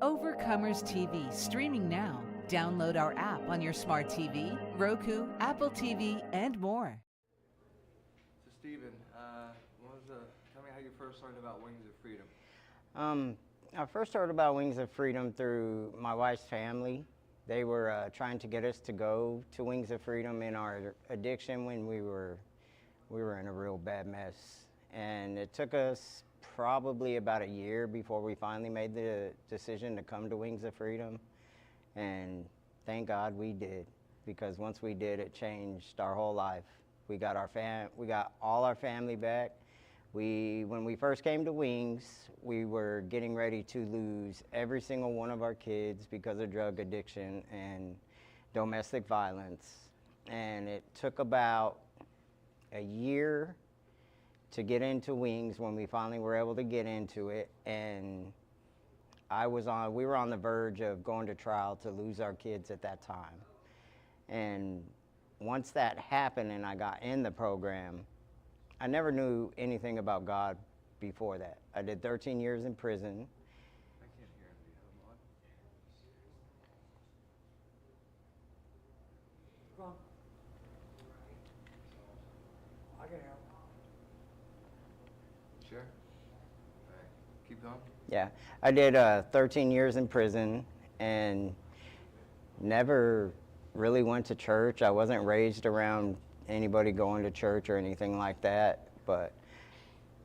Overcomers TV, streaming now. Download our app on your smart TV, Roku, Apple TV, and more. So Stephen, tell me how you first learned about Wings of Freedom. I first heard about Wings of Freedom through my wife's family. They were trying to get us to go to Wings of Freedom in our addiction when we were in a real bad mess. And it took us probably about a year before we finally made the decision to come to Wings of Freedom. And thank God we did, because once we did, it changed our whole life. We got all our family back. When we first came to Wings, we were getting ready to lose every single one of our kids because of drug addiction and domestic violence. And it took about a year to get into Wings when we finally were able to get into it. And we were on the verge of going to trial to lose our kids at that time. And once that happened and I got in the program, I never knew anything about God before that. I did 13 years in prison. I can't hear him. Do you have him on? Come on. I can help. Sure. All right. Keep going. Yeah, I did 13 years in prison and never really went to church. I wasn't raised around anybody going to church or anything like that. But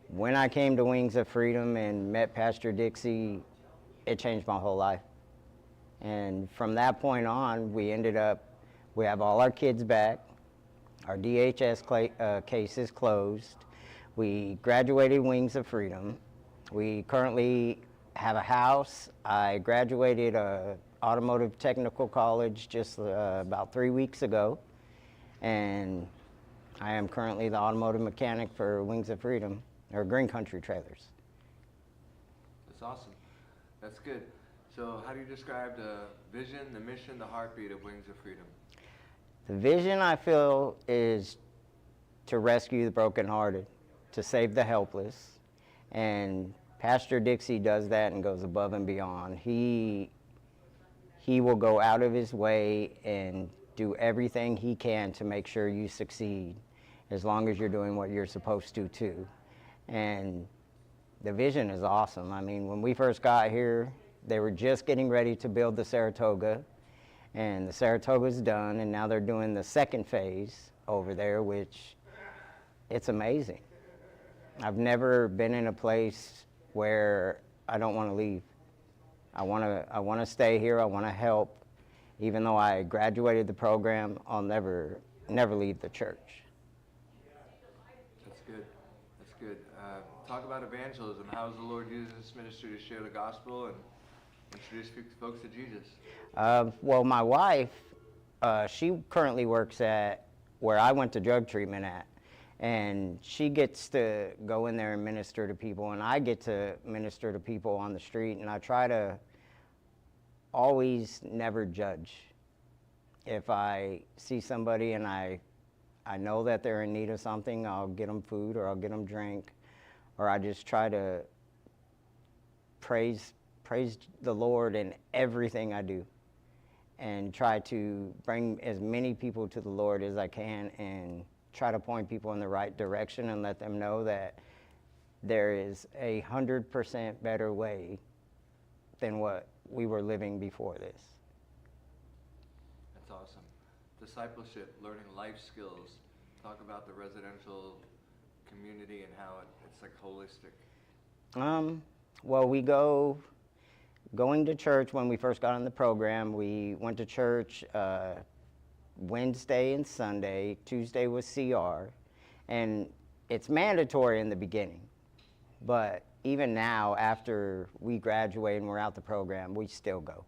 when I came to Wings of Freedom and met Pastor Dixie, it changed my whole life. And from that point on, we have all our kids back. Our DHS case is closed. We graduated Wings of Freedom. We currently have a house. I graduated automotive technical college just about 3 weeks ago. And I am currently the automotive mechanic for Wings of Freedom, or Green Country Trailers. That's awesome. That's good. So how do you describe the vision, the mission, the heartbeat of Wings of Freedom? The vision, I feel, is to rescue the brokenhearted, to save the helpless. And Pastor Dixie does that and goes above and beyond. He will go out of his way and do everything he can to make sure you succeed, as long as you're doing what you're supposed to too. And the vision is awesome. I mean, when we first got here, they were just getting ready to build the Saratoga, and the Saratoga's done, and now they're doing the second phase over there, which it's amazing. I've never been in a place where I don't want to leave. I want to stay here. I want to help. Even though I graduated the program, I'll never leave the church. That's good. That's good. Talk about evangelism. How does the Lord use this ministry to share the gospel and introduce folks to Jesus? Well, my wife, she currently works at where I went to drug treatment at. And she gets to go in there and minister to people, and I get to minister to people on the street, and I try to always never judge. If I see somebody and I know that they're in need of something, I'll get them food or I'll get them drink, or I just try to praise the Lord in everything I do, and try to bring as many people to the Lord as I can, and try to point people in the right direction and let them know that there is 100% better way than what we were living before this. That's awesome. Discipleship, learning life skills. Talk about the residential community and how it's like holistic. Well, going to church when we first got in the program, we went to church Wednesday and Sunday. Tuesday was CR, and it's mandatory in the beginning, but even now, after we graduate and we're out the program, we still go,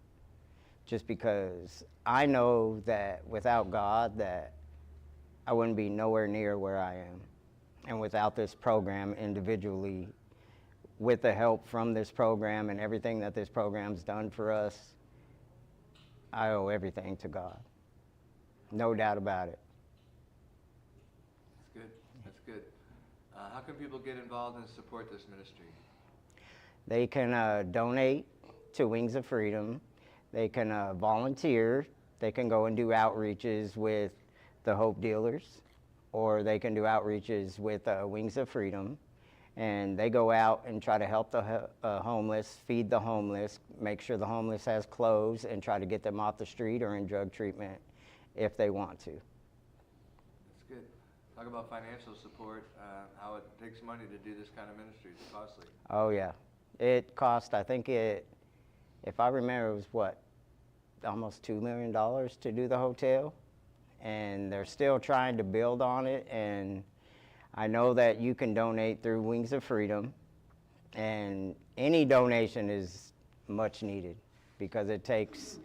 just because I know that without God, that I wouldn't be nowhere near where I am. And without this program individually, with the help from this program and everything that this program's done for us, I owe everything to God. No doubt about it. That's good. That's good. How can people get involved and support this ministry? They can donate to Wings of Freedom. They can volunteer. They can go and do outreaches with the Hope Dealers, or they can do outreaches with Wings of Freedom. And they go out and try to help the homeless, feed the homeless, make sure the homeless has clothes, and try to get them off the street or in drug treatment if they want to. That's good. Talk about financial support, how it takes money to do this kind of ministry. It's costly. Oh yeah, it cost, I think if I remember, it was what, almost $2 million to do the hotel, and they're still trying to build on it. And I know that you can donate through Wings of Freedom, and any donation is much needed because it takes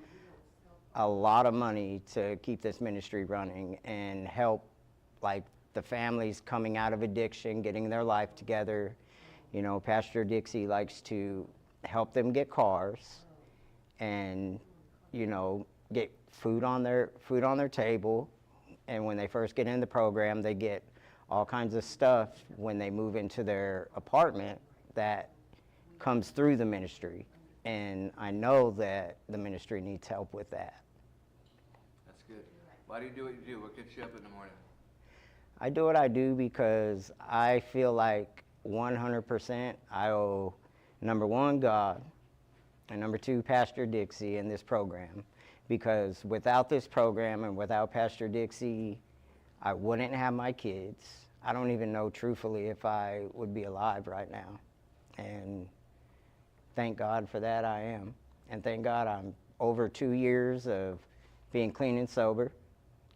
a lot of money to keep this ministry running and help, like, the families coming out of addiction, getting their life together. You know, Pastor Dixie likes to help them get cars and, you know, get food on their table. And when they first get in the program, they get all kinds of stuff when they move into their apartment that comes through the ministry. And I know that the ministry needs help with that. That's good. Why do you do what you do? What gets you up in the morning? I do what I do because I feel like 100% I owe, number one, God, and number two, Pastor Dixie in this program. Because without this program and without Pastor Dixie, I wouldn't have my kids. I don't even know truthfully if I would be alive right now. And thank God for that, I am. And thank God I'm over 2 years of being clean and sober.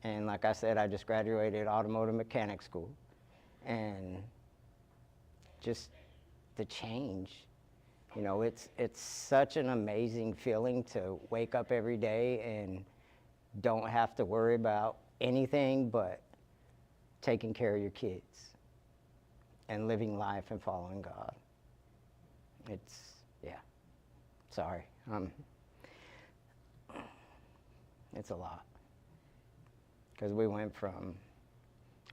And like I said, I just graduated automotive mechanic school. And just the change, you know, it's such an amazing feeling to wake up every day and don't have to worry about anything but taking care of your kids and living life and following God. It's, yeah, sorry. It's a lot. Because we went from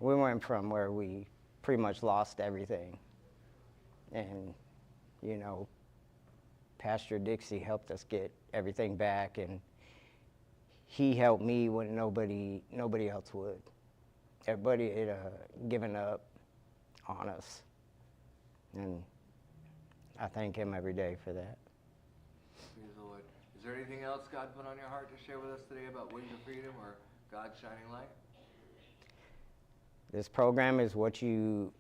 where we pretty much lost everything. And, you know, Pastor Dixie helped us get everything back, and he helped me when nobody else would. Everybody had given up on us, and I thank him every day for that. Praise the Lord. Is there anything else God put on your heart to share with us today about Wings of Freedom or God's shining light? This program is what you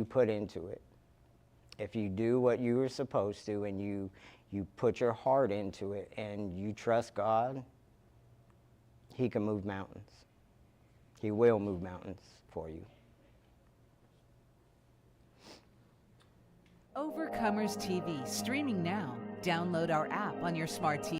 put into it. If you do what you were supposed to and you put your heart into it and you trust God, He can move mountains. He will move mountains for you. Overcomers TV, streaming now. Download our app on your smart TV.